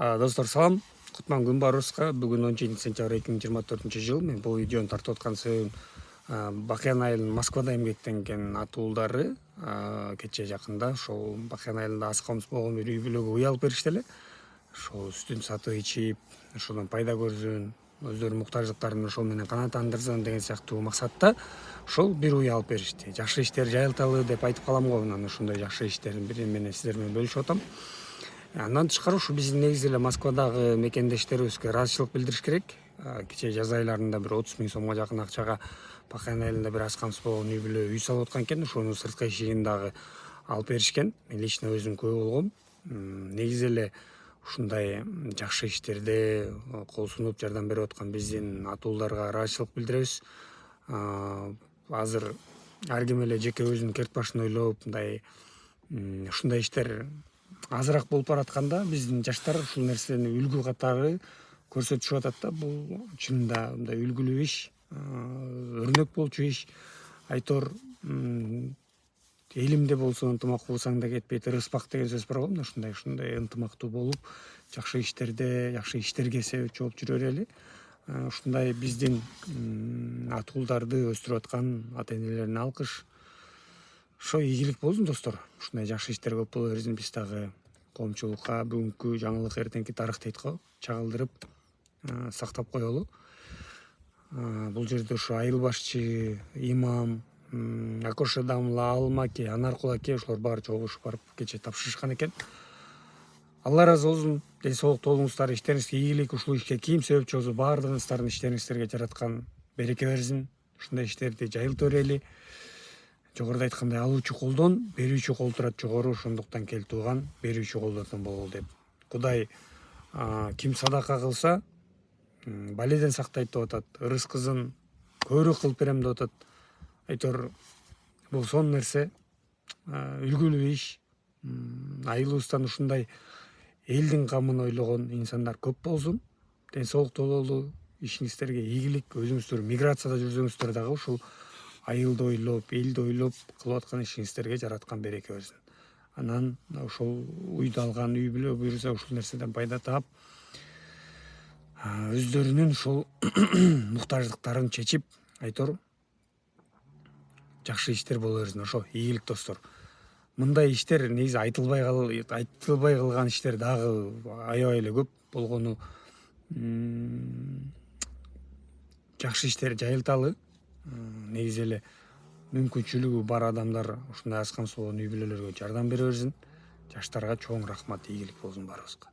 Достор салам, кутман күн барыбызга. Бүгүн 17 сентябрь 2024 жыл. Мен бул видеону тартып аткан себебим Бакыян айылынын Москвада эмгектенген атуулдары кечээ жакында ошол Бакыян айылында аз камсыз болгон бир үй бүлөгө үй алып беришти эле. Ошол үстүн сатып ичип, ошодон пайда көрсүн, өздөрүнүн муктаждыктарын ошол менен канааттандырсын деген сыяктуу максатта ошол бир үй алып беришти. Жакшы иштер жайылталы деп айтып калам го, анан ушундай жакшы иштердин бирин менен сиздер менен бөлүшүп атам. Андан тышкары ушу биздин негизи эле Москвадагы мекендештерибизге ыраазычылык билдириш керек. Кечээ жаз айларында бир 30 000 сомго жакын акчага Бакыян айылында бир аз камсыз болгон үй бүлө үй салып аткан экен. Ошонун сырткы эшигин дагы алып беришкен. Мен лично өзүм күбө болгом. Негизи эле ушундай жакшы иштерде кол сунуп жардам берип аткан биздин атуулдарга ыраазычылык билдиребиз. Азыр ар ким эле жеке өзүнүн керт башын ойлоп, мындай ушундай иштер азыраак болуп баратканда биздин жаштар ушул нерсени үлгү катары көрсөтүшүп атат да. Бул чынында мындай үлгүлүү иш, өрнөк болчу иш. Айтор элимде болсо ынтымак кылсаң да кетпейт, ырыспак деген сөз бар го. Мына ушундай ынтымактуу болуп, жакшы иштерге себепчи болуп жүрө берели. Ушундай биздин атуулдарды өстүрүп аткан ата энелерине алкыш. Ошо ийгилик болсун достор. Ушундай жакшы иштер көп боло берсин. Биз дагы коомчулукка бүгүнкү жаңылык эртеңки тарых дейт го, чагылдырып сактап коелу. Бул жерде ушу айыл башчы, имам, Акоша Дамла, Алым аке, Анаркул аке ошолор баары жолугушуп барып кечээ тапшырышкан экен. Алла ыраазы болсун. Ден соолук толуңуздар, иштериңизге ийгилик, ушул ишке ким себепчи болсо баардыгыңыздардын иштериңиздерге жараткан береке берсин. Ушундай иштерди жайылта берели. Жогоруда айткандай, алуучу колдон, берүүчү кол турат жогору. Ошондуктан кел тууган, берүүчү колдордон болгул деп. Кудай ким садака кылса, баледен сактайт деп атат. Ырыскызын көбүрөөк кылып берем деп атат. Айтор бул сонун нерсе, үлгүлүү иш. Айылыбыздан ушундай элдин камын ойлогон инсандар көп болсун. Ден соолуктуу бололу, ишиңиздерге ийгилик. Өзүңүздөр миграцияда жүрсөңүздөр дагы ушул айылды ойлоп, элди ойлоп кылып аткан ишиңиздерге жараткан береке берсин. Анан ошол үйдү алган үй бүлө буюрса ушул нерседен пайда таап, өздөрүнүн ушул муктаждыктарын чечип, айтор жакшы иштер боло берсин. Ошо ийгилик достор. Мындай иштер негизи айтылбай кылган иштер дагы аябай эле көп болгону. Жакшы иштер жайылталы. Негизи эле мүмкүнчүлүгү бар адамдар ушундай аз камсыз болгон үй бүлөлөргө жардам бере берсин. Жаштарга чоң рахмат, ийгилик болсун баарыбызга.